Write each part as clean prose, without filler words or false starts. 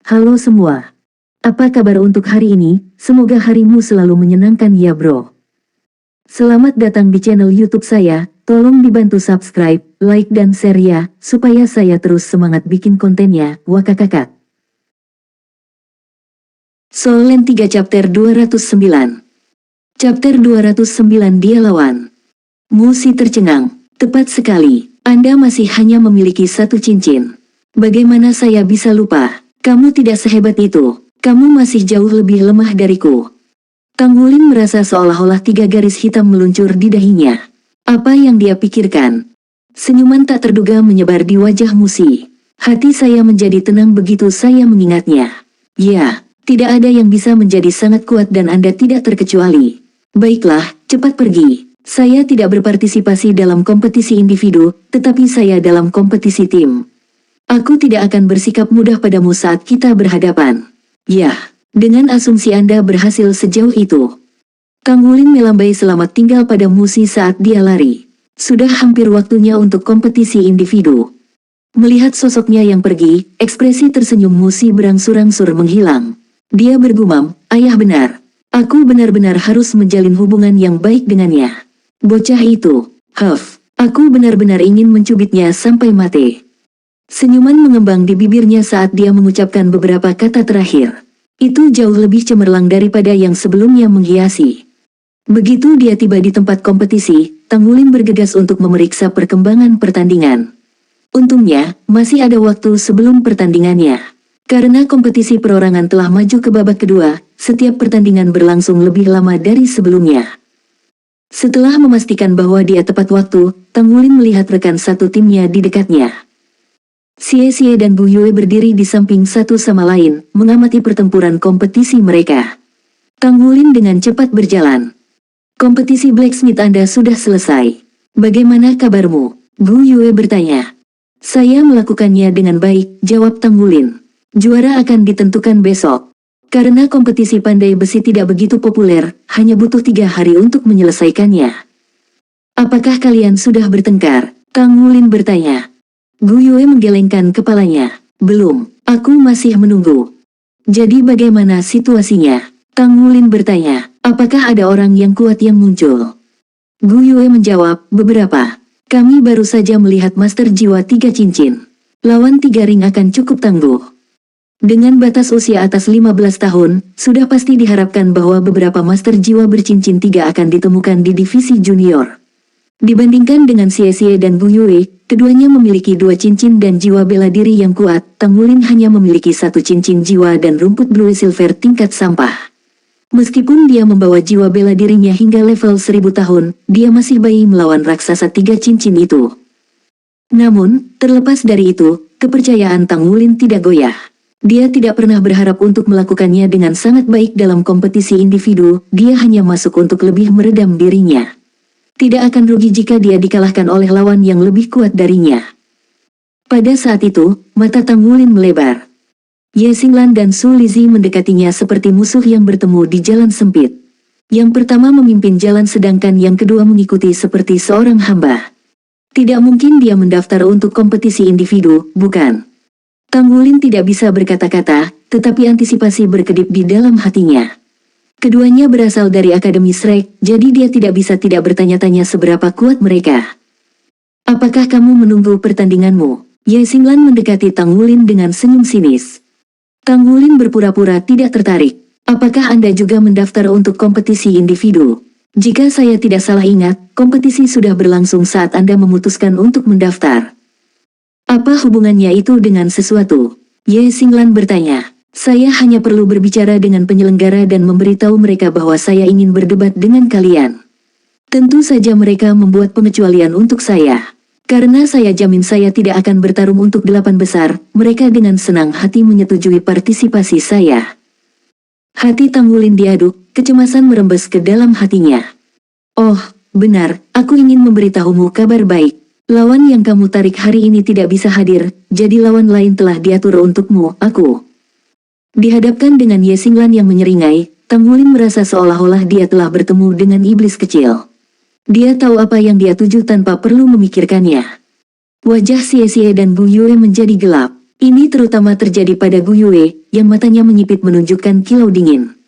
Halo semua. Apa kabar untuk hari ini? Semoga harimu selalu menyenangkan ya bro. Selamat datang di channel YouTube saya. Tolong dibantu subscribe, like dan share ya, supaya saya terus semangat bikin kontennya. Wakakakak. Soul Land 3 Chapter 209. Chapter 209 Dia Lawan. Musi tercengang. Tepat sekali. Anda masih hanya memiliki satu cincin. Bagaimana saya bisa lupa? Kamu tidak sehebat itu. Kamu masih jauh lebih lemah dariku. Tang Wulin merasa seolah-olah 3 garis hitam meluncur di dahinya. Apa yang dia pikirkan? Senyuman tak terduga menyebar di wajah Musi. Hati saya menjadi tenang begitu saya mengingatnya. Ya, tidak ada yang bisa menjadi sangat kuat dan Anda tidak terkecuali. Baiklah, cepat pergi. Saya tidak berpartisipasi dalam kompetisi individu, tetapi saya dalam kompetisi tim. Aku tidak akan bersikap mudah padamu saat kita berhadapan. Ya, dengan asumsi Anda berhasil sejauh itu. Tang Wulin melambai selamat tinggal pada Musi saat dia lari. Sudah hampir waktunya untuk kompetisi individu. Melihat sosoknya yang pergi, ekspresi tersenyum Musi berangsur-angsur menghilang. Dia bergumam, ayah benar. Aku benar-benar harus menjalin hubungan yang baik dengannya. Bocah itu, aku benar-benar ingin mencubitnya sampai mati. Senyuman mengembang di bibirnya saat dia mengucapkan beberapa kata terakhir. Itu jauh lebih cemerlang daripada yang sebelumnya menghiasi. Begitu dia tiba di tempat kompetisi, Tang Wulin bergegas untuk memeriksa perkembangan pertandingan. Untungnya, masih ada waktu sebelum pertandingannya. Karena kompetisi perorangan telah maju ke babak kedua, setiap pertandingan berlangsung lebih lama dari sebelumnya. Setelah memastikan bahwa dia tepat waktu, Tang Wulin melihat rekan satu timnya di dekatnya. Xie dan Bu Yue berdiri di samping satu sama lain, mengamati pertempuran kompetisi mereka. Tang Wulin dengan cepat berjalan. Kompetisi blacksmith Anda sudah selesai. Bagaimana kabarmu? Bu Yue bertanya. Saya melakukannya dengan baik, jawab Tang Wulin. Juara akan ditentukan besok. Karena kompetisi pandai besi tidak begitu populer, hanya butuh 3 hari untuk menyelesaikannya. Apakah kalian sudah bertengkar? Tang Wulin bertanya. Bu Yue menggelengkan kepalanya. Belum, aku masih menunggu. Jadi bagaimana situasinya? Tang Wulin bertanya. Apakah ada orang yang kuat yang muncul? Bu Yue menjawab, beberapa. Kami baru saja melihat Master Jiwa 3 cincin. Lawan 3 ring akan cukup tangguh. Dengan batas usia atas 15 tahun, sudah pasti diharapkan bahwa beberapa Master Jiwa bercincin 3 akan ditemukan di divisi junior. Dibandingkan dengan Xie dan Bu Yue, keduanya memiliki 2 cincin dan jiwa bela diri yang kuat. Tang Wulin hanya memiliki 1 cincin jiwa dan rumput blue silver tingkat sampah. Meskipun dia membawa jiwa bela dirinya hingga level 1000 tahun, dia masih bayi melawan raksasa 3 cincin itu. Namun, terlepas dari itu, kepercayaan Tang Wulin tidak goyah. Dia tidak pernah berharap untuk melakukannya dengan sangat baik dalam kompetisi individu, dia hanya masuk untuk lebih meredam dirinya. Tidak akan rugi jika dia dikalahkan oleh lawan yang lebih kuat darinya. Pada saat itu, mata Tang Wulin melebar. Ye Xinglan dan Su Lizhi mendekatinya seperti musuh yang bertemu di jalan sempit. Yang pertama memimpin jalan sedangkan yang kedua mengikuti seperti seorang hamba. Tidak mungkin dia mendaftar untuk kompetisi individu, bukan? Tang Wulin tidak bisa berkata-kata, tetapi antisipasi berkedip di dalam hatinya. Keduanya berasal dari Akademi Shrek, jadi dia tidak bisa tidak bertanya-tanya seberapa kuat mereka. Apakah kamu menunggu pertandinganmu? Ye Xinglan mendekati Tang Wulin dengan senyum sinis. Tang Wulin berpura-pura tidak tertarik. Apakah Anda juga mendaftar untuk kompetisi individu? Jika saya tidak salah ingat, kompetisi sudah berlangsung saat Anda memutuskan untuk mendaftar. Apa hubungannya itu dengan sesuatu? Ye Xinglan bertanya. Saya hanya perlu berbicara dengan penyelenggara dan memberitahu mereka bahwa saya ingin berdebat dengan kalian. Tentu saja mereka membuat pengecualian untuk saya. Karena saya jamin saya tidak akan bertarung untuk 8 besar, mereka dengan senang hati menyetujui partisipasi saya. Hati Tang Wulin diaduk, kecemasan merembes ke dalam hatinya. Oh, benar, aku ingin memberitahumu kabar baik. Lawan yang kamu tarik hari ini tidak bisa hadir, jadi lawan lain telah diatur untukmu, aku. Dihadapkan dengan Ye Xinglan yang menyeringai, Tang Wulin merasa seolah-olah dia telah bertemu dengan iblis kecil. Dia tahu apa yang dia tuju tanpa perlu memikirkannya. Wajah Xie dan Bu Yue menjadi gelap. Ini terutama terjadi pada Gu Yue, yang matanya menyipit menunjukkan kilau dingin.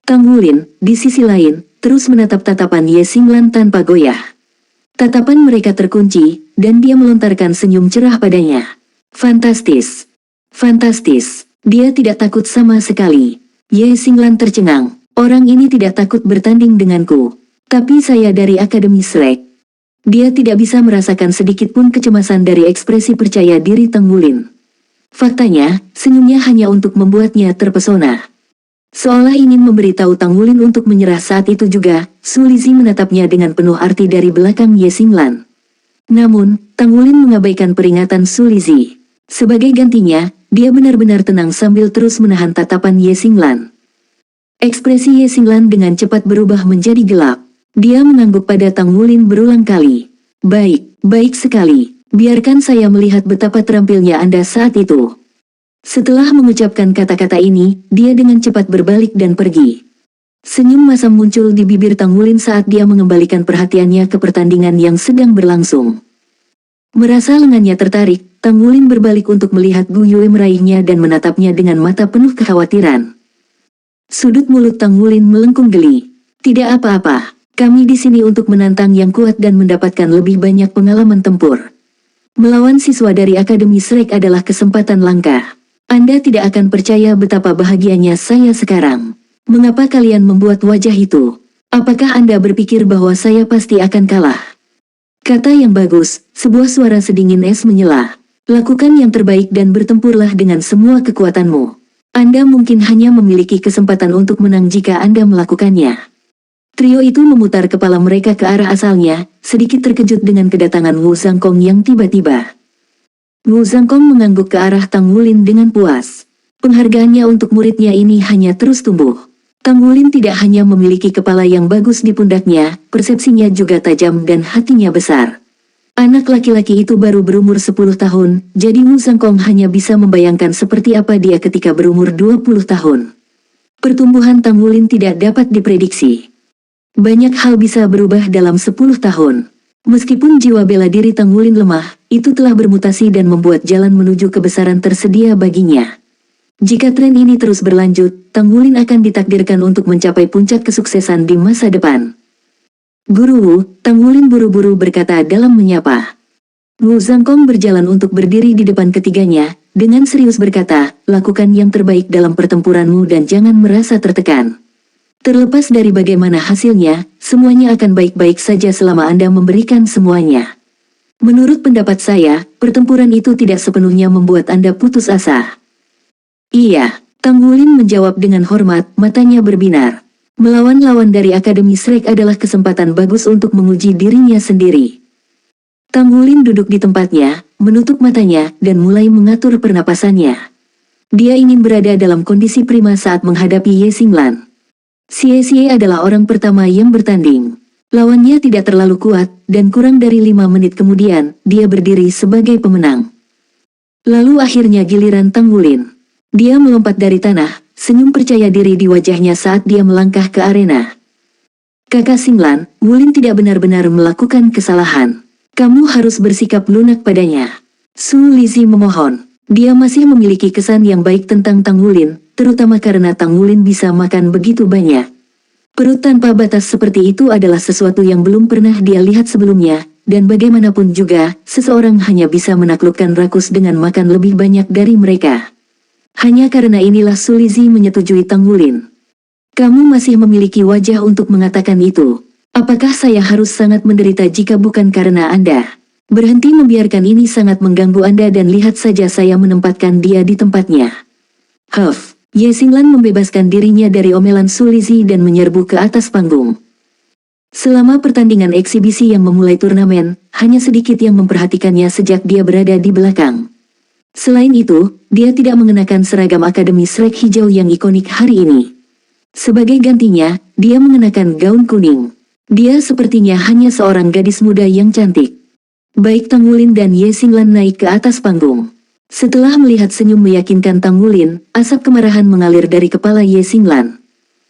Tang Wulin, di sisi lain, terus menatap tatapan Ye Xinglan tanpa goyah. Tatapan mereka terkunci, dan dia melontarkan senyum cerah padanya. Fantastis. Fantastis. Dia tidak takut sama sekali. Ye Xinglan tercengang. Orang ini tidak takut bertanding denganku. Tapi saya dari Akademi Shrek. Dia tidak bisa merasakan sedikit pun kecemasan dari ekspresi percaya diri Tang Wulin. Faktanya, senyumnya hanya untuk membuatnya terpesona. Seolah ingin memberitahu Tang Wulin untuk menyerah saat itu juga, Su Lizhi menatapnya dengan penuh arti dari belakang Ye Xinglan. Namun, Tang Wulin mengabaikan peringatan Su Lizhi. Sebagai gantinya, dia benar-benar tenang sambil terus menahan tatapan Ye Xinglan. Ekspresi Ye Xinglan dengan cepat berubah menjadi gelap. Dia mengangguk pada Tang Wulin berulang kali. Baik, baik sekali. Biarkan saya melihat betapa terampilnya Anda saat itu. Setelah mengucapkan kata-kata ini, dia dengan cepat berbalik dan pergi. Senyum masam muncul di bibir Tang Wulin saat dia mengembalikan perhatiannya ke pertandingan yang sedang berlangsung. Merasa lengannya tertarik, Tang Wulin berbalik untuk melihat Gu Yue meraihnya dan menatapnya dengan mata penuh kekhawatiran. Sudut mulut Tang Wulin melengkung geli. Tidak apa-apa, kami di sini untuk menantang yang kuat dan mendapatkan lebih banyak pengalaman tempur. Melawan siswa dari Akademi Shrek adalah kesempatan langka. Anda tidak akan percaya betapa bahagianya saya sekarang. Mengapa kalian membuat wajah itu? Apakah Anda berpikir bahwa saya pasti akan kalah? Kata yang bagus, sebuah suara sedingin es menyela. Lakukan yang terbaik dan bertempurlah dengan semua kekuatanmu. Anda mungkin hanya memiliki kesempatan untuk menang jika Anda melakukannya. Trio itu memutar kepala mereka ke arah asalnya, sedikit terkejut dengan kedatangan Wu Zhangkong yang tiba-tiba. Wu Zhangkong mengangguk ke arah Tang Wulin dengan puas. Penghargaannya untuk muridnya ini hanya terus tumbuh. Tang Wulin tidak hanya memiliki kepala yang bagus di pundaknya, persepsinya juga tajam dan hatinya besar. Anak laki-laki itu baru berumur 10 tahun, jadi Wu Zhangkong hanya bisa membayangkan seperti apa dia ketika berumur 20 tahun. Pertumbuhan Tang Wulin tidak dapat diprediksi. Banyak hal bisa berubah dalam 10 tahun. Meskipun jiwa bela diri Tang Wulin lemah, itu telah bermutasi dan membuat jalan menuju kebesaran tersedia baginya. Jika tren ini terus berlanjut, Tang Wulin akan ditakdirkan untuk mencapai puncak kesuksesan di masa depan. Guru Wu, Tang Wulin buru-buru berkata dalam menyapa. Wu Zhangkong berjalan untuk berdiri di depan ketiganya, dengan serius berkata, lakukan yang terbaik dalam pertempuranmu dan jangan merasa tertekan. Terlepas dari bagaimana hasilnya, semuanya akan baik-baik saja selama Anda memberikan semuanya. Menurut pendapat saya, pertempuran itu tidak sepenuhnya membuat Anda putus asa. Iya, Tang Wulin menjawab dengan hormat, matanya berbinar. Melawan lawan dari Akademi Shrek adalah kesempatan bagus untuk menguji dirinya sendiri. Tang Wulin duduk di tempatnya, menutup matanya, dan mulai mengatur pernapasannya. Dia ingin berada dalam kondisi prima saat menghadapi Ye Xinglan. Xie adalah orang pertama yang bertanding. Lawannya tidak terlalu kuat, dan kurang dari 5 menit kemudian, dia berdiri sebagai pemenang. Lalu akhirnya giliran Tang Wulin. Dia melompat dari tanah, senyum percaya diri di wajahnya saat dia melangkah ke arena. Kakak Xinglan, Wulin tidak benar-benar melakukan kesalahan. Kamu harus bersikap lunak padanya. Su Lizhi memohon. Dia masih memiliki kesan yang baik tentang Tang Wulin, terutama karena Tang Wulin bisa makan begitu banyak. Perut tanpa batas seperti itu adalah sesuatu yang belum pernah dia lihat sebelumnya, dan bagaimanapun juga, seseorang hanya bisa menaklukkan rakus dengan makan lebih banyak dari mereka. Hanya karena inilah Su Lizhi menyetujui Tang Wulin. Kamu masih memiliki wajah untuk mengatakan itu. Apakah saya harus sangat menderita jika bukan karena Anda? Berhenti membiarkan ini sangat mengganggu Anda dan lihat saja saya menempatkan dia di tempatnya. Huff, Ye Xinglan membebaskan dirinya dari omelan Su Lizhi dan menyerbu ke atas panggung. Selama pertandingan eksibisi yang memulai turnamen, hanya sedikit yang memperhatikannya sejak dia berada di belakang. Selain itu, dia tidak mengenakan seragam Akademi Shrek hijau yang ikonik hari ini. Sebagai gantinya, dia mengenakan gaun kuning. Dia sepertinya hanya seorang gadis muda yang cantik. Baik Tang Wulin dan Ye Xinglan naik ke atas panggung. Setelah melihat senyum meyakinkan Tang Wulin, asap kemarahan mengalir dari kepala Ye Xinglan.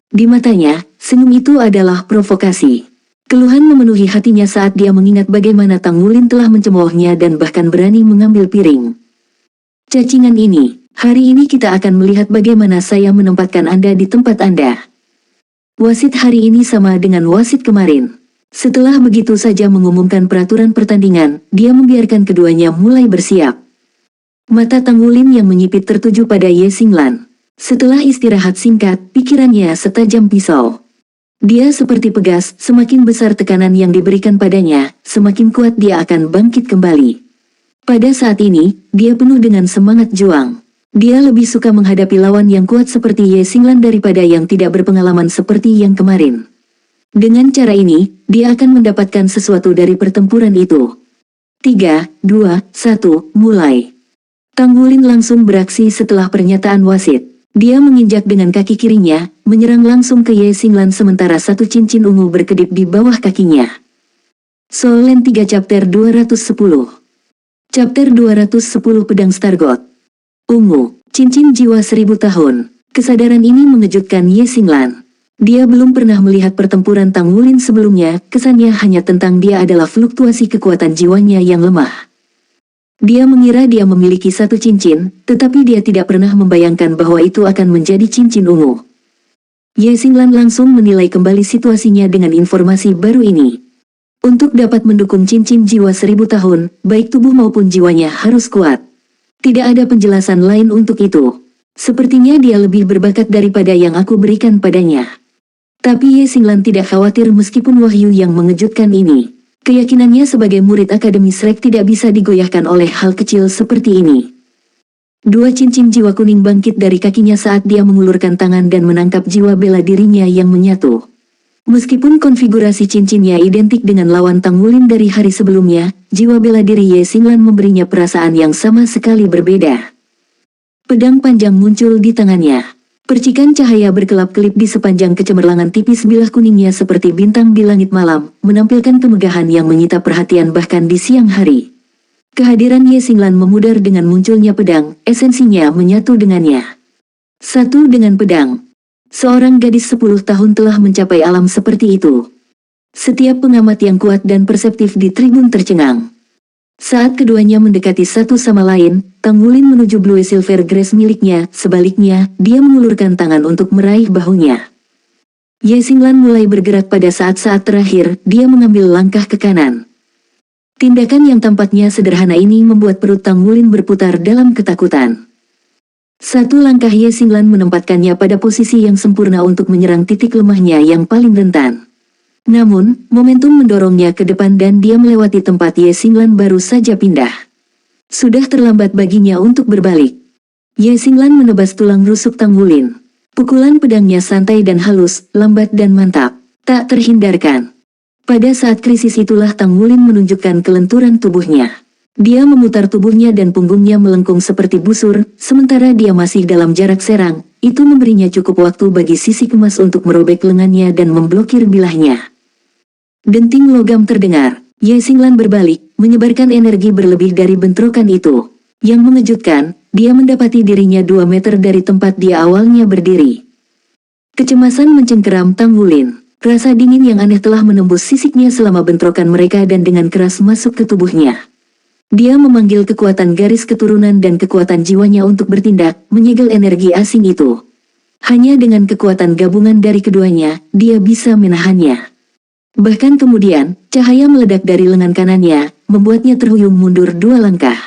Di matanya, senyum itu adalah provokasi. Keluhan memenuhi hatinya saat dia mengingat bagaimana Tang Wulin telah mencemoohnya dan bahkan berani mengambil piring. Cacingan ini, hari ini kita akan melihat bagaimana saya menempatkan Anda di tempat Anda. Wasit hari ini sama dengan wasit kemarin. Setelah begitu saja mengumumkan peraturan pertandingan, dia membiarkan keduanya mulai bersiap. Mata Tang Wulin yang menyipit tertuju pada Ye Xinglan. Setelah istirahat singkat, pikirannya setajam pisau. Dia seperti pegas, semakin besar tekanan yang diberikan padanya, semakin kuat dia akan bangkit kembali. Pada saat ini, dia penuh dengan semangat juang. Dia lebih suka menghadapi lawan yang kuat seperti Ye Xinglan daripada yang tidak berpengalaman seperti yang kemarin. Dengan cara ini, dia akan mendapatkan sesuatu dari pertempuran itu. 3, 2, 1, mulai. Tang Wulin langsung beraksi setelah pernyataan wasit. Dia menginjak dengan kaki kirinya, menyerang langsung ke Ye Xinglan sementara satu cincin ungu berkedip di bawah kakinya. Soul Land 3 Chapter 210. Chapter 210 Pedang Stargot. Ungu, cincin jiwa 1000 tahun. Kesadaran ini mengejutkan Ye Xinglan. Dia belum pernah melihat pertempuran Tang Wulin sebelumnya, kesannya hanya tentang dia adalah fluktuasi kekuatan jiwanya yang lemah. Dia mengira dia memiliki satu cincin, tetapi dia tidak pernah membayangkan bahwa itu akan menjadi cincin ungu. Ye Xinglan langsung menilai kembali situasinya dengan informasi baru ini. Untuk dapat mendukung cincin jiwa 1000 tahun, baik tubuh maupun jiwanya harus kuat. Tidak ada penjelasan lain untuk itu. Sepertinya dia lebih berbakat daripada yang aku berikan padanya. Tapi Ye Xinglan tidak khawatir meskipun wahyu yang mengejutkan ini. Keyakinannya sebagai murid Akademi Shrek tidak bisa digoyahkan oleh hal kecil seperti ini. Dua cincin jiwa kuning bangkit dari kakinya saat dia mengulurkan tangan dan menangkap jiwa bela dirinya yang menyatu. Meskipun konfigurasi cincinnya identik dengan lawan Tang Wulin dari hari sebelumnya, jiwa bela diri Ye Xinglan memberinya perasaan yang sama sekali berbeda. Pedang panjang muncul di tangannya. Percikan cahaya berkelap-kelip di sepanjang kecemerlangan tipis bilah kuningnya seperti bintang di langit malam, menampilkan kemegahan yang menyita perhatian bahkan di siang hari. Kehadiran Ye Xinglan memudar dengan munculnya pedang, esensinya menyatu dengannya. Satu dengan pedang. Seorang gadis 10 tahun telah mencapai alam seperti itu. Setiap pengamat yang kuat dan perseptif di tribun tercengang. Saat keduanya mendekati satu sama lain, Tang Wulin menuju Blue Silver Grace miliknya, sebaliknya, dia mengulurkan tangan untuk meraih bahunya. Ye Xinglan mulai bergerak pada saat-saat terakhir, dia mengambil langkah ke kanan. Tindakan yang tampaknya sederhana ini membuat perut Tang Wulin berputar dalam ketakutan. Satu langkah Ye Xinglan menempatkannya pada posisi yang sempurna untuk menyerang titik lemahnya yang paling rentan. Namun, momentum mendorongnya ke depan dan dia melewati tempat Ye Xinglan baru saja pindah. Sudah terlambat baginya untuk berbalik. Ye Xinglan menebas tulang rusuk Tang Wulin. Pukulan pedangnya santai dan halus, lambat dan mantap, tak terhindarkan. Pada saat krisis itulah Tang Wulin menunjukkan kelenturan tubuhnya. Dia memutar tubuhnya dan punggungnya melengkung seperti busur, sementara dia masih dalam jarak serang, itu memberinya cukup waktu bagi sisik emas untuk merobek lengannya dan memblokir bilahnya. Denting logam terdengar, Ye Xinglan berbalik, menyebarkan energi berlebih dari bentrokan itu. Yang mengejutkan, dia mendapati dirinya 2 meter dari tempat dia awalnya berdiri. Kecemasan mencengkeram Tang Wulin. Rasa dingin yang aneh telah menembus sisiknya selama bentrokan mereka dan dengan keras masuk ke tubuhnya. Dia memanggil kekuatan garis keturunan dan kekuatan jiwanya untuk bertindak, menyegel energi asing itu. Hanya dengan kekuatan gabungan dari keduanya, dia bisa menahannya. Bahkan kemudian, cahaya meledak dari lengan kanannya, membuatnya terhuyung mundur 2 langkah.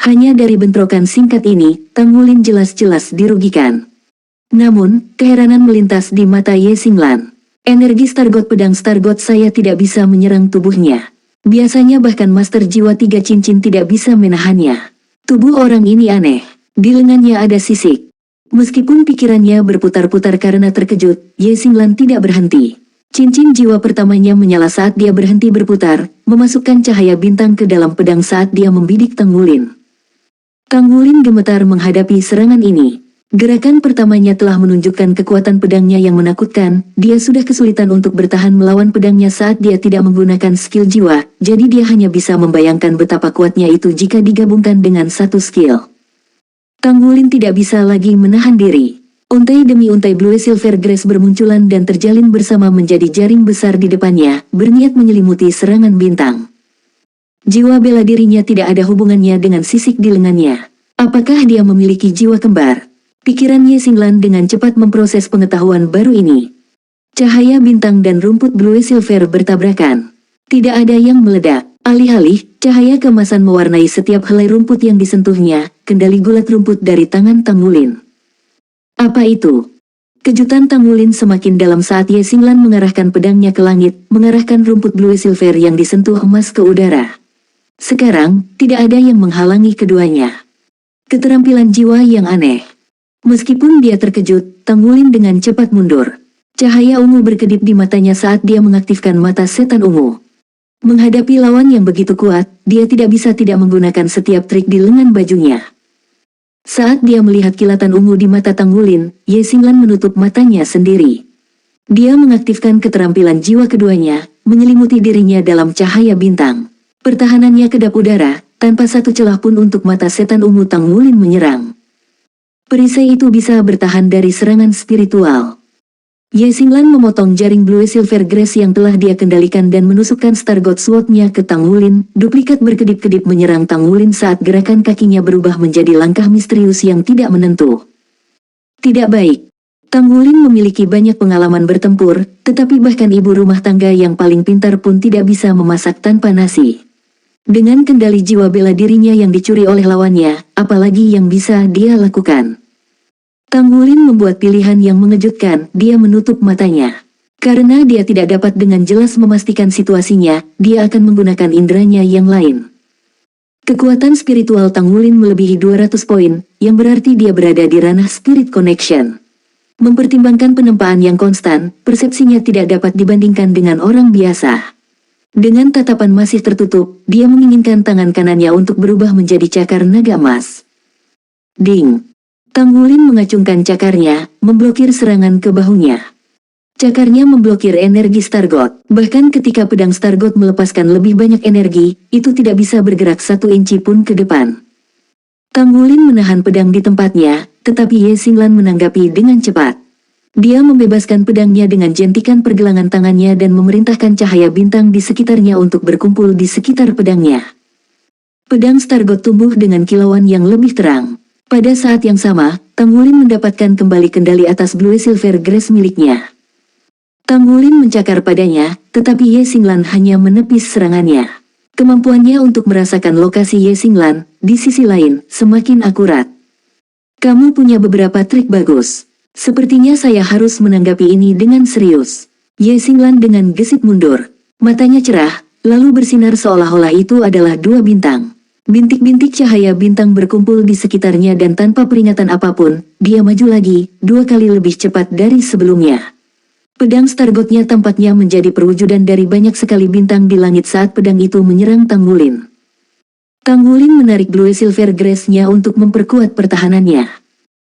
Hanya dari bentrokan singkat ini, Tang Wulin jelas-jelas dirugikan. Namun, keheranan melintas di mata Ye Xinglan. Energi Stargot pedang Stargot saya tidak bisa menyerang tubuhnya. Biasanya bahkan Master Jiwa 3 cincin tidak bisa menahannya. Tubuh orang ini aneh. Di lengannya ada sisik. Meskipun pikirannya berputar-putar karena terkejut, Ye Xinglan tidak berhenti. Cincin jiwa pertamanya menyala saat dia berhenti berputar, memasukkan cahaya bintang ke dalam pedang saat dia membidik Tang Wulin. Tang Wulin gemetar menghadapi serangan ini. Gerakan pertamanya telah menunjukkan kekuatan pedangnya yang menakutkan, dia sudah kesulitan untuk bertahan melawan pedangnya saat dia tidak menggunakan skill jiwa, jadi dia hanya bisa membayangkan betapa kuatnya itu jika digabungkan dengan satu skill. Tang Wulin tidak bisa lagi menahan diri. Untai demi untai Blue Silver Grace bermunculan dan terjalin bersama menjadi jaring besar di depannya, berniat menyelimuti serangan bintang. Jiwa bela dirinya tidak ada hubungannya dengan sisik di lengannya. Apakah dia memiliki jiwa kembar? Pikiran Ye Xinglan dengan cepat memproses pengetahuan baru ini. Cahaya bintang dan rumput blue silver bertabrakan. Tidak ada yang meledak. Alih-alih, cahaya keemasan mewarnai setiap helai rumput yang disentuhnya, kendali gulat rumput dari tangan Tang Wulin. Apa itu? Kejutan Tang Wulin semakin dalam saat Ye Xinglan mengarahkan pedangnya ke langit, mengarahkan rumput blue silver yang disentuh emas ke udara. Sekarang, tidak ada yang menghalangi keduanya. Keterampilan jiwa yang aneh. Meskipun dia terkejut, Tang Wulin dengan cepat mundur. Cahaya ungu berkedip di matanya saat dia mengaktifkan mata setan ungu. Menghadapi lawan yang begitu kuat, dia tidak bisa tidak menggunakan setiap trik di lengan bajunya. Saat dia melihat kilatan ungu di mata Tang Wulin, Ye Xinglan menutup matanya sendiri. Dia mengaktifkan keterampilan jiwa keduanya, menyelimuti dirinya dalam cahaya bintang. Pertahanannya kedap udara, tanpa satu celah pun untuk mata setan ungu Tang Wulin menyerang. Perisai itu bisa bertahan dari serangan spiritual. Ye Xinglan memotong jaring blue silver grace yang telah dia kendalikan dan menusukkan Star God Sword-nya ke Tang Wulin. Duplikat berkedip-kedip menyerang Tang Wulin saat gerakan kakinya berubah menjadi langkah misterius yang tidak menentu. Tidak baik. Tang Wulin memiliki banyak pengalaman bertempur, tetapi bahkan ibu rumah tangga yang paling pintar pun tidak bisa memasak tanpa nasi. Dengan kendali jiwa bela dirinya yang dicuri oleh lawannya, apalagi yang bisa dia lakukan? Tang Wulin membuat pilihan yang mengejutkan, dia menutup matanya. Karena dia tidak dapat dengan jelas memastikan situasinya, dia akan menggunakan inderanya yang lain. Kekuatan spiritual Tang Wulin melebihi 200 poin, yang berarti dia berada di ranah Spirit Connection. Mempertimbangkan penempaan yang konstan, persepsinya tidak dapat dibandingkan dengan orang biasa. Dengan tatapan masih tertutup, dia menginginkan tangan kanannya untuk berubah menjadi cakar naga emas. Ding! Tang Wulin mengacungkan cakarnya, memblokir serangan ke bahunya. Cakarnya memblokir energi Star God. Bahkan ketika pedang Star God melepaskan lebih banyak energi, itu tidak bisa bergerak 1 inci pun ke depan. Tang Wulin menahan pedang di tempatnya, tetapi Ye Xinglan menanggapi dengan cepat. Dia membebaskan pedangnya dengan jentikan pergelangan tangannya dan memerintahkan cahaya bintang di sekitarnya untuk berkumpul di sekitar pedangnya. Pedang Star God tumbuh dengan kilauan yang lebih terang. Pada saat yang sama, Tang Wulin mendapatkan kembali kendali atas blue silver grace miliknya. Tang Wulin mencakar padanya, tetapi Ye Xinglan hanya menepis serangannya. Kemampuannya untuk merasakan lokasi Ye Xinglan, di sisi lain, semakin akurat. Kamu punya beberapa trik bagus. Sepertinya saya harus menanggapi ini dengan serius. Ye Xinglan dengan gesit mundur. Matanya cerah, lalu bersinar seolah-olah itu adalah 2 bintang. Bintik-bintik cahaya bintang berkumpul di sekitarnya dan tanpa peringatan apapun, dia maju lagi, 2 kali lebih cepat dari sebelumnya. Pedang Star God-nya tampaknya menjadi perwujudan dari banyak sekali bintang di langit saat pedang itu menyerang Tang Wulin. Tang Wulin menarik blue silver grace-nya untuk memperkuat pertahanannya.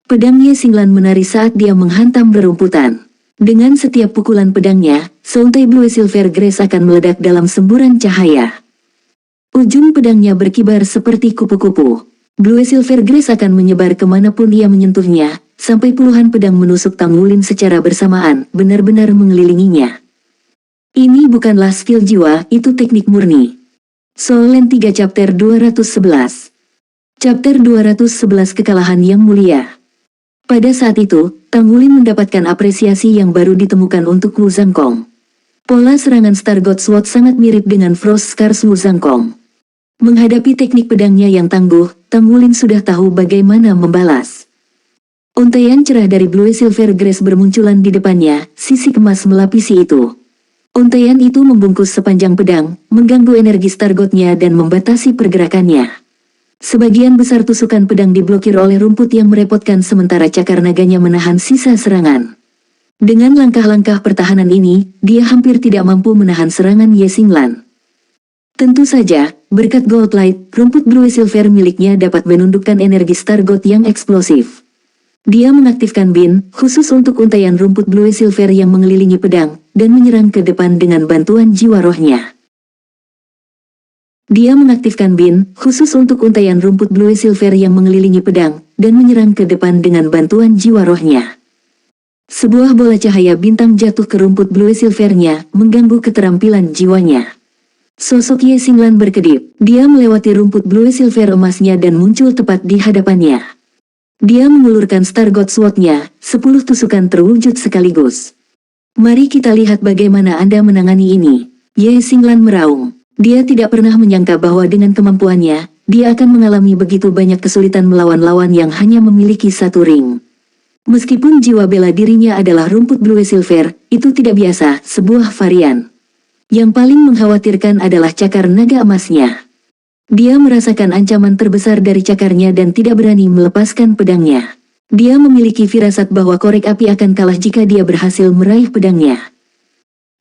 Pedang Ye Xinglan menari saat dia menghantam rerumputan. Dengan setiap pukulan pedangnya, seuntai blue silver grace akan meledak dalam semburan cahaya. Ujung pedangnya berkibar seperti kupu-kupu. Blue silver grace akan menyebar kemanapun ia menyentuhnya, sampai puluhan pedang menusuk Tang Wulin secara bersamaan, benar-benar mengelilinginya. Ini bukanlah skill jiwa, itu teknik murni. Soul Land 3 Chapter 211. Chapter 211 Kekalahan yang Mulia. Pada saat itu, Tang Wulin mendapatkan apresiasi yang baru ditemukan untuk Wu Zhangkong. Pola serangan Star God Sword sangat mirip dengan Frost Scars Wu Zhangkong. Menghadapi teknik pedangnya yang tangguh, Tang Wulin sudah tahu bagaimana membalas. Untaian cerah dari blue silver grace bermunculan di depannya, sisik emas melapisi itu. Untaian itu membungkus sepanjang pedang, mengganggu energi Star God-nya dan membatasi pergerakannya. Sebagian besar tusukan pedang diblokir oleh rumput yang merepotkan sementara cakar naganya menahan sisa serangan. Dengan langkah-langkah pertahanan ini, dia hampir tidak mampu menahan serangan Ye Xinglan. Tentu saja, berkat Gold Light, rumput blue silver miliknya dapat menundukkan energi Star God yang eksplosif. Dia mengaktifkan bin, khusus untuk untaian rumput blue silver yang mengelilingi pedang, dan menyerang ke depan dengan bantuan jiwa rohnya. Dia mengaktifkan bin, khusus untuk untaian rumput blue silver yang mengelilingi pedang, dan menyerang ke depan dengan bantuan jiwa rohnya. Sebuah bola cahaya bintang jatuh ke rumput blue silvernya, mengganggu keterampilan jiwanya. Sosok Ye Xinglan berkedip. Dia melewati rumput blue silver emasnya dan muncul tepat di hadapannya. Dia mengulurkan Star God Sword-nya, 10 tusukan terwujud sekaligus. Mari kita lihat bagaimana Anda menangani ini. Ye Xinglan meraung. Dia tidak pernah menyangka bahwa dengan kemampuannya, dia akan mengalami begitu banyak kesulitan melawan lawan yang hanya memiliki satu ring. Meskipun jiwa bela dirinya adalah rumput blue silver, itu tidak biasa, sebuah varian. Yang paling mengkhawatirkan adalah cakar naga emasnya. Dia merasakan ancaman terbesar dari cakarnya dan tidak berani melepaskan pedangnya. Dia memiliki firasat bahwa korek api akan kalah jika dia berhasil meraih pedangnya.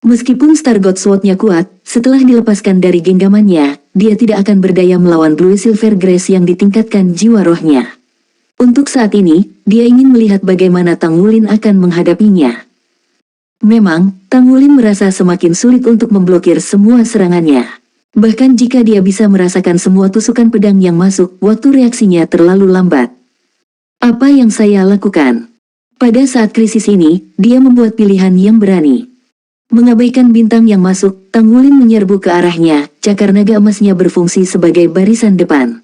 Meskipun Star God Sword-nya kuat, setelah dilepaskan dari genggamannya, dia tidak akan berdaya melawan Blue Silver Grace yang ditingkatkan jiwa rohnya. Untuk saat ini, dia ingin melihat bagaimana Tang Wulin akan menghadapinya. Memang, Tang Wulin merasa semakin sulit untuk memblokir semua serangannya. Bahkan jika dia bisa merasakan semua tusukan pedang yang masuk, waktu reaksinya terlalu lambat. Apa yang saya lakukan? Pada saat krisis ini, dia membuat pilihan yang berani. Mengabaikan bintang yang masuk, Tang Wulin menyerbu ke arahnya, cakar naga emasnya berfungsi sebagai barisan depan.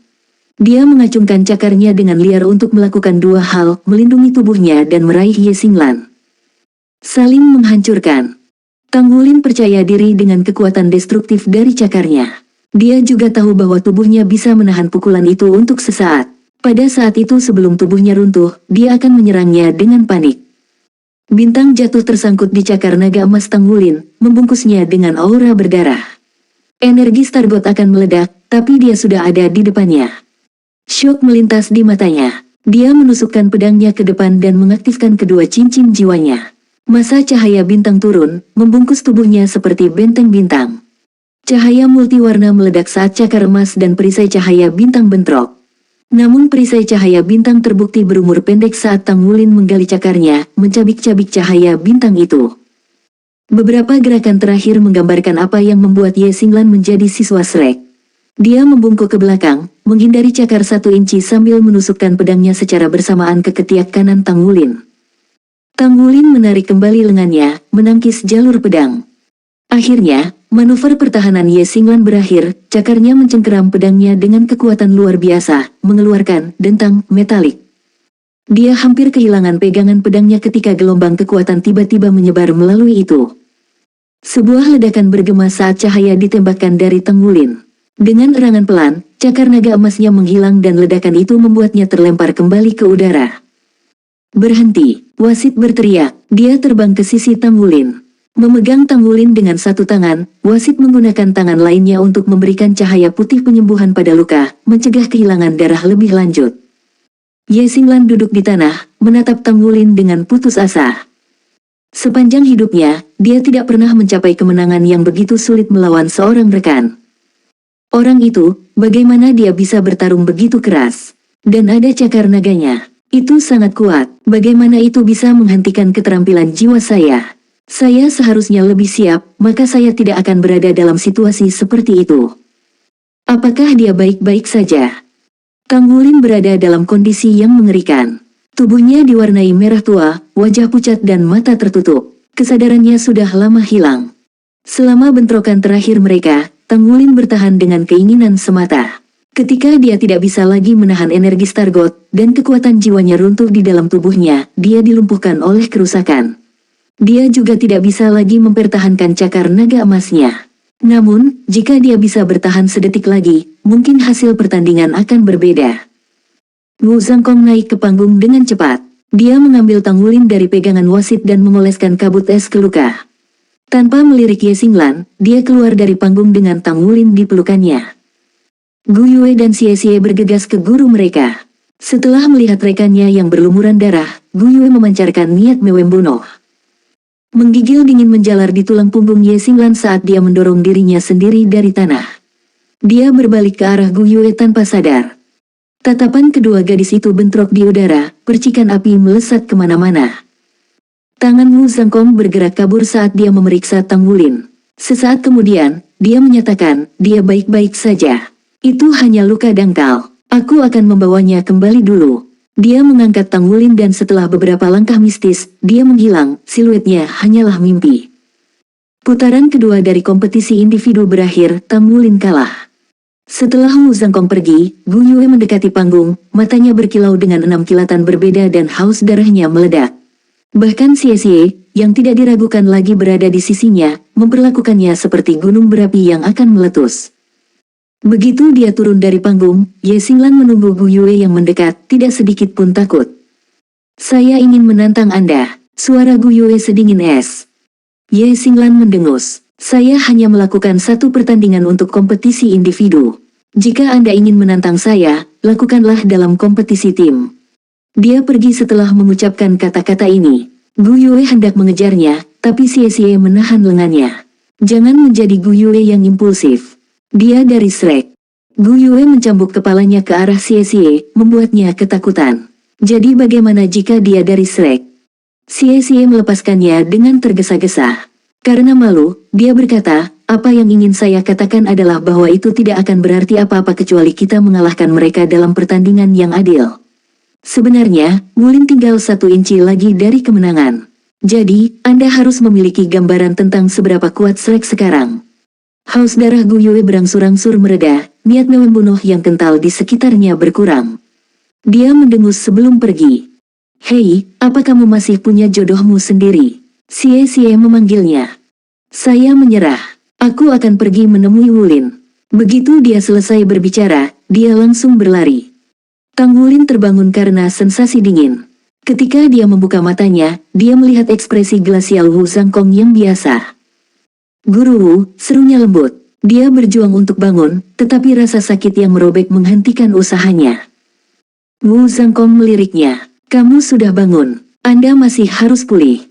Dia mengacungkan cakarnya dengan liar untuk melakukan dua hal, melindungi tubuhnya dan meraih Ye Xinglan. Saling menghancurkan. Tang Wulin percaya diri dengan kekuatan destruktif dari cakarnya. Dia juga tahu bahwa tubuhnya bisa menahan pukulan itu untuk sesaat. Pada saat itu sebelum tubuhnya runtuh, dia akan menyerangnya dengan panik. Bintang jatuh tersangkut di cakar naga emas Tang Wulin, membungkusnya dengan aura berdarah. Energi Star God akan meledak, tapi dia sudah ada di depannya. Syok melintas di matanya. Dia menusukkan pedangnya ke depan dan mengaktifkan kedua cincin jiwanya. Masa cahaya bintang turun, membungkus tubuhnya seperti benteng bintang. Cahaya multiwarna meledak saat cakar emas dan perisai cahaya bintang bentrok. Namun perisai cahaya bintang terbukti berumur pendek saat Tang Wulin menggali cakarnya, mencabik-cabik cahaya bintang itu. Beberapa gerakan terakhir menggambarkan apa yang membuat Ye Xinglan menjadi siswa Shrek. Dia membungkuk ke belakang, menghindari cakar 1 inci sambil menusukkan pedangnya secara bersamaan ke ketiak kanan Tang Wulin. Tang Wulin menarik kembali lengannya, menangkis jalur pedang. Akhirnya, manuver pertahanan Ye Xinglan berakhir, cakarnya mencengkeram pedangnya dengan kekuatan luar biasa, mengeluarkan dentang metalik. Dia hampir kehilangan pegangan pedangnya ketika gelombang kekuatan tiba-tiba menyebar melalui itu. Sebuah ledakan bergema saat cahaya ditembakkan dari Tang Wulin. Dengan erangan pelan, cakar naga emasnya menghilang dan ledakan itu membuatnya terlempar kembali ke udara. Berhenti, wasit berteriak. Dia terbang ke sisi Tang Wulin. Memegang Tang Wulin dengan satu tangan, wasit menggunakan tangan lainnya untuk memberikan cahaya putih penyembuhan pada luka, mencegah kehilangan darah lebih lanjut. Ye Xinglan duduk di tanah, menatap Tang Wulin dengan putus asa. Sepanjang hidupnya, dia tidak pernah mencapai kemenangan yang begitu sulit melawan seorang rekan. Orang itu, bagaimana dia bisa bertarung begitu keras? Dan ada cakar naganya. Itu sangat kuat. Bagaimana itu bisa menghentikan keterampilan jiwa saya? Saya seharusnya lebih siap, maka saya tidak akan berada dalam situasi seperti itu. Apakah dia baik-baik saja? Tang Wulin berada dalam kondisi yang mengerikan. Tubuhnya diwarnai merah tua, wajah pucat dan mata tertutup. Kesadarannya sudah lama hilang. Selama bentrokan terakhir mereka, Tang Wulin bertahan dengan keinginan semata. Ketika dia tidak bisa lagi menahan energi Star God, dan kekuatan jiwanya runtuh di dalam tubuhnya, dia dilumpuhkan oleh kerusakan. Dia juga tidak bisa lagi mempertahankan cakar naga emasnya. Namun, jika dia bisa bertahan sedetik lagi, mungkin hasil pertandingan akan berbeda. Wu Zhangkong naik ke panggung dengan cepat. Dia mengambil Tang Wulin dari pegangan wasit dan mengoleskan kabut es ke luka. Tanpa melirik Ye Xinglan, dia keluar dari panggung dengan Tang Wulin di pelukannya. Gu Yue dan Xie Xie bergegas ke guru mereka. Setelah melihat rekannya yang berlumuran darah, Gu Yue memancarkan niat membunuh. Menggigil dingin menjalar di tulang punggung Ye Xinglan saat dia mendorong dirinya sendiri dari tanah. Dia berbalik ke arah Gu Yue tanpa sadar. Tatapan kedua gadis itu bentrok di udara, percikan api melesat kemana-mana. Tangan Wu Zhangkong bergerak kabur saat dia memeriksa Tang Wulin. Sesaat kemudian, dia menyatakan, dia baik-baik saja. Itu hanya luka dangkal. Aku akan membawanya kembali dulu. Dia mengangkat Tang Wulin dan setelah beberapa langkah mistis, dia menghilang, siluetnya hanyalah mimpi. Putaran kedua dari kompetisi individu berakhir, Tang Wulin kalah. Setelah Wu Zhangkong pergi, Gu Yue mendekati panggung, matanya berkilau dengan 6 kilatan berbeda dan haus darahnya meledak. Bahkan Xie Xie, yang tidak diragukan lagi berada di sisinya, memperlakukannya seperti gunung berapi yang akan meletus. Begitu dia turun dari panggung, Ye Xinglan menunggu Gu Yue yang mendekat, tidak sedikit pun takut. "Saya ingin menantang Anda," suara Gu Yue sedingin es. Ye Xinglan mendengus. "Saya hanya melakukan satu pertandingan untuk kompetisi individu. Jika Anda ingin menantang saya, lakukanlah dalam kompetisi tim." Dia pergi setelah mengucapkan kata-kata ini. Gu Yue hendak mengejarnya, tapi Xie Xie menahan lengannya. "Jangan menjadi Gu Yue yang impulsif. Dia dari Shrek." Gu Yue mencambuk kepalanya ke arah Xie Xie, membuatnya ketakutan. "Jadi bagaimana jika dia dari Shrek?" Xie Xie melepaskannya dengan tergesa-gesa. Karena malu, dia berkata, "Apa yang ingin saya katakan adalah bahwa itu tidak akan berarti apa-apa kecuali kita mengalahkan mereka dalam pertandingan yang adil. Sebenarnya, Wulin tinggal 1 inci lagi dari kemenangan. Jadi, Anda harus memiliki gambaran tentang seberapa kuat Shrek sekarang." Haus darah Gu Yue berangsur-angsur mereda, niat membunuh yang kental di sekitarnya berkurang. Dia mendengus sebelum pergi. "Hei, apa kamu masih punya jodohmu sendiri?" Xie Xie memanggilnya. "Saya menyerah. Aku akan pergi menemui Wulin." Begitu dia selesai berbicara, dia langsung berlari. Tang Wulin terbangun karena sensasi dingin. Ketika dia membuka matanya, dia melihat ekspresi glasial Wu Zhangkong yang biasa. "Guru Wu," serunya lembut. Dia berjuang untuk bangun, tetapi rasa sakit yang merobek menghentikan usahanya. Wu Zhangkong meliriknya. "Kamu sudah bangun. Anda masih harus pulih."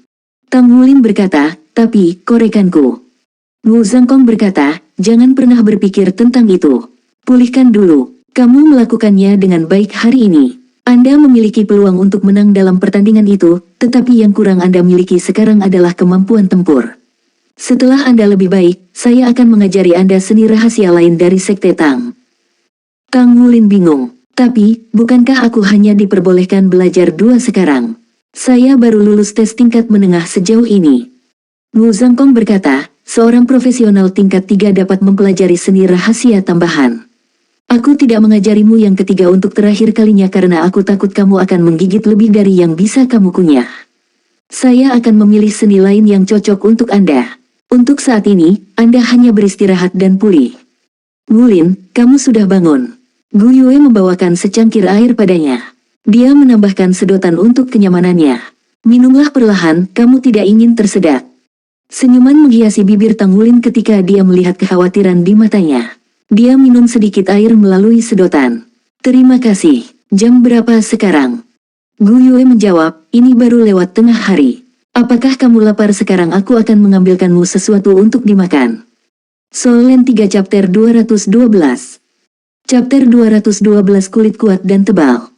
Tang Wulin berkata, "Tapi, korekanku." Wu Zhangkong berkata, "Jangan pernah berpikir tentang itu. Pulihkan dulu. Kamu melakukannya dengan baik hari ini. Anda memiliki peluang untuk menang dalam pertandingan itu, tetapi yang kurang Anda miliki sekarang adalah kemampuan tempur. Setelah Anda lebih baik, saya akan mengajari Anda seni rahasia lain dari Sekte Tang." Tang Wulin bingung. "Tapi, bukankah aku hanya diperbolehkan belajar 2 sekarang? Saya baru lulus tes tingkat menengah sejauh ini." Wu Zhangkong berkata, "Seorang profesional tingkat 3 dapat mempelajari seni rahasia tambahan. Aku tidak mengajarimu yang ketiga untuk terakhir kalinya karena aku takut kamu akan menggigit lebih dari yang bisa kamu kunyah. Saya akan memilih seni lain yang cocok untuk Anda. Untuk saat ini, Anda hanya beristirahat dan pulih." "Wulin, kamu sudah bangun." Gu Yue membawakan secangkir air padanya. Dia menambahkan sedotan untuk kenyamanannya. "Minumlah perlahan, kamu tidak ingin tersedak." Senyuman menghiasi bibir Tang Wulin ketika dia melihat kekhawatiran di matanya. Dia minum sedikit air melalui sedotan. "Terima kasih. Jam berapa sekarang?" Gu Yue menjawab, "Ini baru lewat tengah hari. Apakah kamu lapar sekarang? Aku akan mengambilkanmu sesuatu untuk dimakan." Solen 3 Chapter 212. Chapter 212 Kulit kuat dan tebal.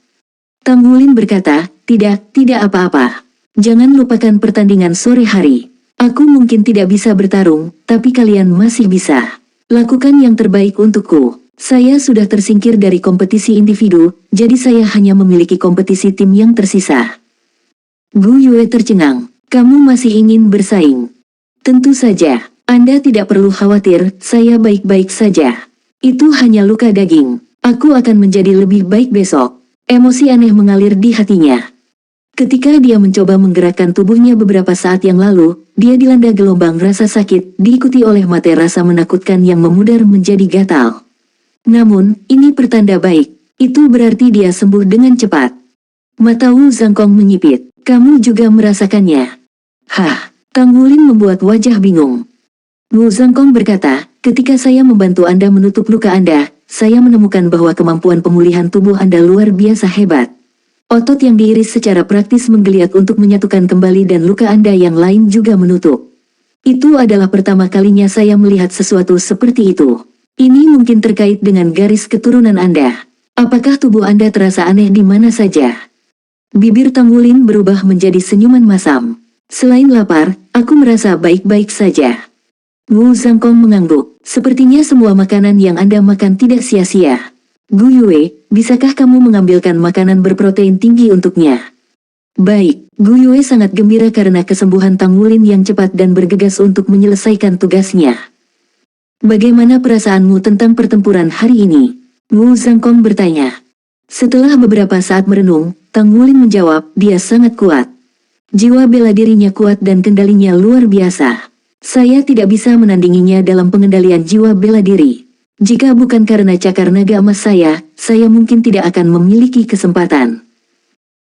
Tang Wulin berkata, tidak apa-apa. Jangan lupakan pertandingan sore hari. Aku mungkin tidak bisa bertarung, tapi kalian masih bisa. Lakukan yang terbaik untukku. Saya sudah tersingkir dari kompetisi individu, jadi saya hanya memiliki kompetisi tim yang tersisa." Gu Yue tercengang. "Kamu masih ingin bersaing?" "Tentu saja. Anda tidak perlu khawatir, saya baik-baik saja. Itu hanya luka daging. Aku akan menjadi lebih baik besok." Emosi aneh mengalir di hatinya. Ketika dia mencoba menggerakkan tubuhnya beberapa saat yang lalu, dia dilanda gelombang rasa sakit, diikuti oleh mate rasa menakutkan yang memudar menjadi gatal. Namun, ini pertanda baik. Itu berarti dia sembuh dengan cepat. Mata Wu Zhangkong menyipit. "Kamu juga merasakannya?" "Hah?" Tang Wulin membuat wajah bingung. Wu Zhangkong berkata, "Ketika saya membantu Anda menutup luka Anda, saya menemukan bahwa kemampuan pemulihan tubuh Anda luar biasa hebat. Otot yang diiris secara praktis menggeliat untuk menyatukan kembali dan luka Anda yang lain juga menutup. Itu adalah pertama kalinya saya melihat sesuatu seperti itu. Ini mungkin terkait dengan garis keturunan Anda. Apakah tubuh Anda terasa aneh di mana saja?" Bibir Tang Wulin berubah menjadi senyuman masam. "Selain lapar, aku merasa baik-baik saja." Wu Zhangkong mengangguk. "Sepertinya semua makanan yang Anda makan tidak sia-sia. Gu Yue, bisakah kamu mengambilkan makanan berprotein tinggi untuknya?" Baik, Gu Yue sangat gembira karena kesembuhan Tang Wulin yang cepat dan bergegas untuk menyelesaikan tugasnya. Bagaimana perasaanmu tentang pertempuran hari ini? Wu Zhangkong bertanya. Setelah beberapa saat merenung, Tang Wulin menjawab, dia sangat kuat. Jiwa bela dirinya kuat dan kendalinya luar biasa. Saya tidak bisa menandinginya dalam pengendalian jiwa bela diri. Jika bukan karena cakar naga emas saya mungkin tidak akan memiliki kesempatan.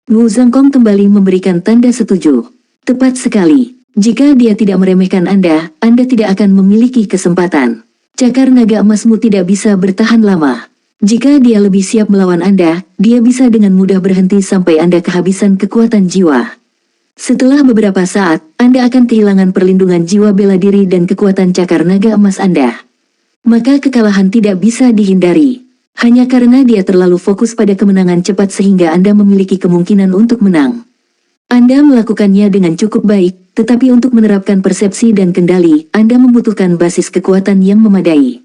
Wu Zhangkong kembali memberikan tanda setuju. Tepat sekali. Jika dia tidak meremehkan Anda tidak akan memiliki kesempatan. Cakar naga emasmu tidak bisa bertahan lama. Jika dia lebih siap melawan Anda, dia bisa dengan mudah berhenti sampai Anda kehabisan kekuatan jiwa. Setelah beberapa saat, Anda akan kehilangan perlindungan jiwa bela diri dan kekuatan cakar naga emas Anda. Maka kekalahan tidak bisa dihindari. Hanya karena dia terlalu fokus pada kemenangan cepat sehingga Anda memiliki kemungkinan untuk menang. Anda melakukannya dengan cukup baik, tetapi untuk menerapkan persepsi dan kendali, Anda membutuhkan basis kekuatan yang memadai.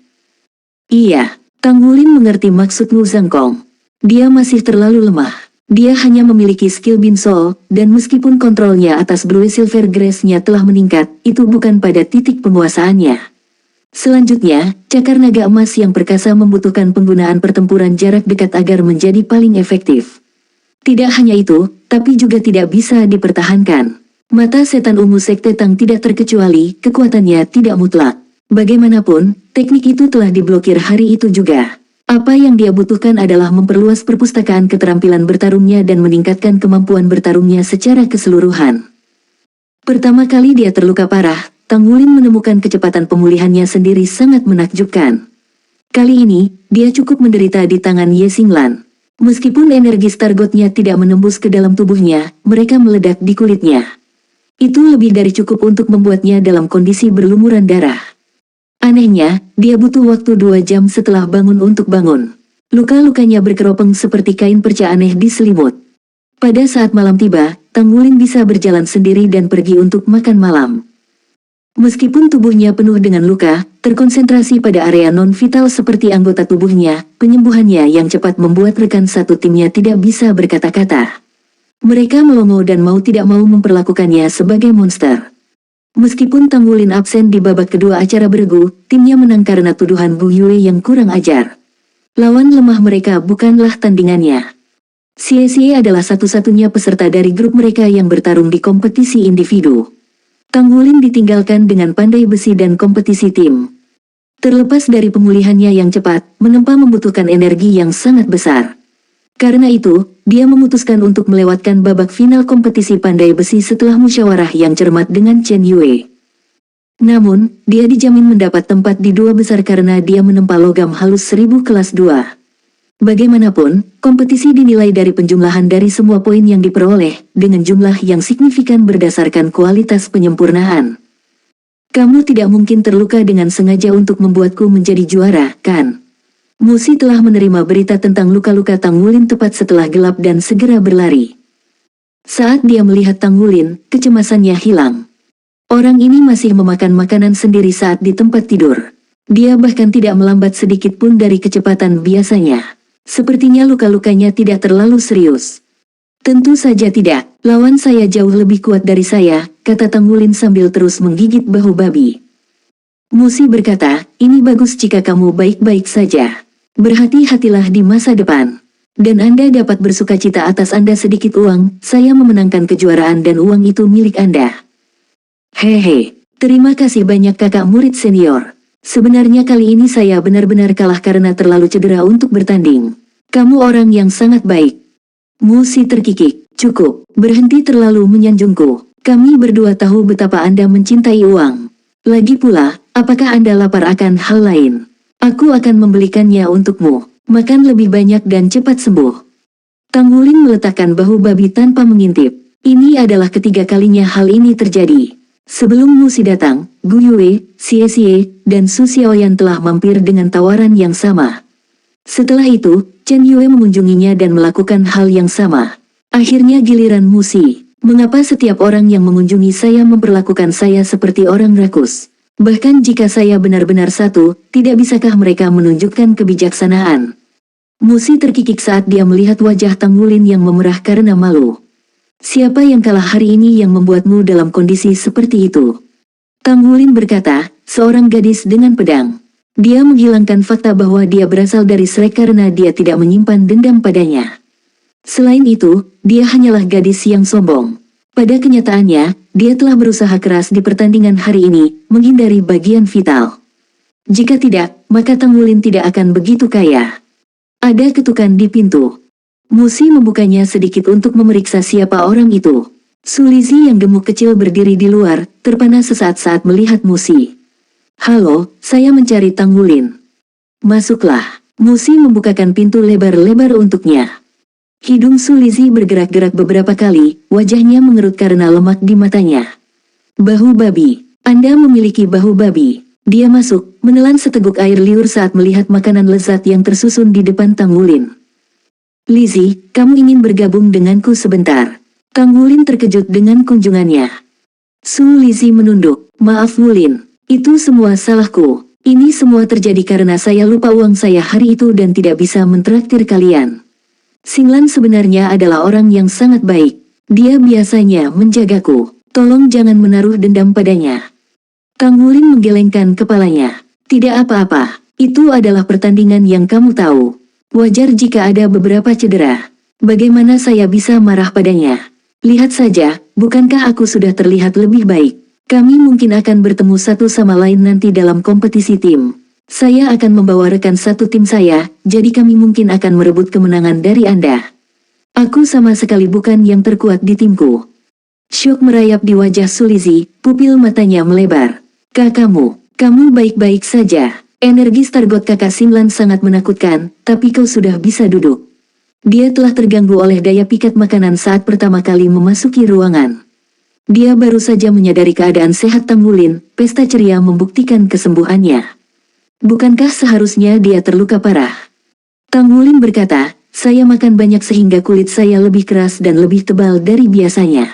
Iya, Tang Wulin mengerti maksud Wu Zhangkong. Dia masih terlalu lemah. Dia hanya memiliki skill Bin Soul, dan meskipun kontrolnya atas Blue Silver Grace-nya telah meningkat, itu bukan pada titik penguasaannya. Selanjutnya, cakar naga emas yang perkasa membutuhkan penggunaan pertempuran jarak dekat agar menjadi paling efektif. Tidak hanya itu, tapi juga tidak bisa dipertahankan. Mata setan ungu Sekte Tang tidak terkecuali, kekuatannya tidak mutlak. Bagaimanapun, teknik itu telah diblokir hari itu juga. Apa yang dia butuhkan adalah memperluas perpustakaan keterampilan bertarungnya dan meningkatkan kemampuan bertarungnya secara keseluruhan. Pertama kali dia terluka parah, Tang Wulin menemukan kecepatan pemulihannya sendiri sangat menakjubkan. Kali ini, dia cukup menderita di tangan Ye Xinglan. Meskipun energi Stargotnya tidak menembus ke dalam tubuhnya, mereka meledak di kulitnya. Itu lebih dari cukup untuk membuatnya dalam kondisi berlumuran darah. Anehnya, dia butuh waktu 2 jam setelah bangun untuk bangun. Luka-lukanya berkeropeng seperti kain perca aneh di selimut. Pada saat malam tiba, Tang Wulin bisa berjalan sendiri dan pergi untuk makan malam. Meskipun tubuhnya penuh dengan luka, terkonsentrasi pada area non-vital seperti anggota tubuhnya, penyembuhannya yang cepat membuat rekan satu timnya tidak bisa berkata-kata. Mereka melongo dan mau tidak mau memperlakukannya sebagai monster. Meskipun Tang Wulin absen di babak kedua acara beregu, timnya menang karena tuduhan Gu Yue yang kurang ajar. Lawan lemah mereka bukanlah tandingannya. Xie adalah satu-satunya peserta dari grup mereka yang bertarung di kompetisi individu. Tang Wulin ditinggalkan dengan pandai besi dan kompetisi tim. Terlepas dari pemulihannya yang cepat, menempa membutuhkan energi yang sangat besar. Karena itu, dia memutuskan untuk melewatkan babak final kompetisi pandai besi setelah musyawarah yang cermat dengan Chen Yue. Namun, dia dijamin mendapat tempat di 2 besar karena dia menempa logam halus 1000 kelas 2. Bagaimanapun, kompetisi dinilai dari penjumlahan dari semua poin yang diperoleh, dengan jumlah yang signifikan berdasarkan kualitas penyempurnaan. Kamu tidak mungkin terluka dengan sengaja untuk membuatku menjadi juara, kan? Musi telah menerima berita tentang luka-luka Tang Wulin tepat setelah gelap dan segera berlari. Saat dia melihat Tang Wulin, kecemasannya hilang. Orang ini masih memakan makanan sendiri saat di tempat tidur. Dia bahkan tidak melambat sedikit pun dari kecepatan biasanya. Sepertinya luka-lukanya tidak terlalu serius. Tentu saja tidak, lawan saya jauh lebih kuat dari saya, kata Tang Wulin sambil terus menggigit bahu babi. Musi berkata, ini bagus jika kamu baik-baik saja. Berhati-hatilah di masa depan. Dan Anda dapat bersukacita atas Anda sedikit uang, saya memenangkan kejuaraan dan uang itu milik Anda. Hehe, terima kasih banyak kakak murid senior. Sebenarnya kali ini saya benar-benar kalah karena terlalu cedera untuk bertanding. Kamu orang yang sangat baik. Musi terkikik, cukup, berhenti terlalu menyanjungku. Kami berdua tahu betapa Anda mencintai uang. Lagi pula, apakah Anda lapar akan hal lain? Aku akan membelikannya untukmu. Makan lebih banyak dan cepat sembuh. Tang Wulin meletakkan bahu babi tanpa mengintip. Ini adalah ketiga kalinya hal ini terjadi. Sebelum Musi datang, Gu Yue, Xie, dan Su Xiaoyan telah mampir dengan tawaran yang sama. Setelah itu, Chen Yue mengunjunginya dan melakukan hal yang sama. Akhirnya giliran Musi. Mengapa setiap orang yang mengunjungi saya memperlakukan saya seperti orang rakus? Bahkan jika saya benar-benar satu, tidak bisakah mereka menunjukkan kebijaksanaan? Musi terkikik saat dia melihat wajah Tang Wulin yang memerah karena malu. Siapa yang kalah hari ini yang membuatmu dalam kondisi seperti itu? Tang Wulin berkata, seorang gadis dengan pedang. Dia menghilangkan fakta bahwa dia berasal dari Shrek karena dia tidak menyimpan dendam padanya. Selain itu, dia hanyalah gadis yang sombong. Pada kenyataannya, dia telah berusaha keras di pertandingan hari ini, menghindari bagian vital. Jika tidak, maka Tang Wulin tidak akan begitu kaya. Ada ketukan di pintu. Musi membukanya sedikit untuk memeriksa siapa orang itu. Sulizi yang gemuk kecil berdiri di luar, terpana sesaat saat melihat Musi. Halo, saya mencari Tang Wulin. Masuklah. Musi membukakan pintu lebar-lebar untuknya. Hidung Sulizi bergerak-gerak beberapa kali, wajahnya mengerut karena lemak di matanya. Bahu babi. Anda memiliki bahu babi. Dia masuk, menelan seteguk air liur saat melihat makanan lezat yang tersusun di depan Tang Wulin. Lizzie, kamu ingin bergabung denganku sebentar? Tang Wulin terkejut dengan kunjungannya. Lizzie menunduk. Maaf Wulin, itu semua salahku. Ini semua terjadi karena saya lupa uang saya hari itu dan tidak bisa mentraktir kalian. Xinglan sebenarnya adalah orang yang sangat baik. Dia biasanya menjagaku. Tolong jangan menaruh dendam padanya. Tang Wulin menggelengkan kepalanya. Tidak apa-apa, itu adalah pertandingan yang kamu tahu. Wajar jika ada beberapa cedera. Bagaimana saya bisa marah padanya? Lihat saja, bukankah aku sudah terlihat lebih baik? Kami mungkin akan bertemu satu sama lain nanti dalam kompetisi tim. Saya akan membawa rekan satu tim saya, jadi kami mungkin akan merebut kemenangan dari Anda. Aku sama sekali bukan yang terkuat di timku. Syok merayap di wajah Sulizi, pupil matanya melebar. Kamu baik-baik saja. Energi Stargot kakak Xinglan sangat menakutkan, tapi kau sudah bisa duduk. Dia telah terganggu oleh daya pikat makanan saat pertama kali memasuki ruangan. Dia baru saja menyadari keadaan sehat Tang Wulin, pesta ceria membuktikan kesembuhannya. Bukankah seharusnya dia terluka parah? Tang Wulin berkata, saya makan banyak sehingga kulit saya lebih keras dan lebih tebal dari biasanya.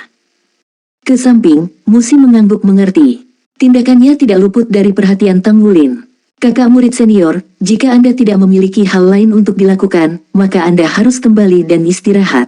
Ke samping, Musi mengangguk mengerti. Tindakannya tidak luput dari perhatian Tang Wulin. Kakak murid senior, jika Anda tidak memiliki hal lain untuk dilakukan, maka Anda harus kembali dan istirahat.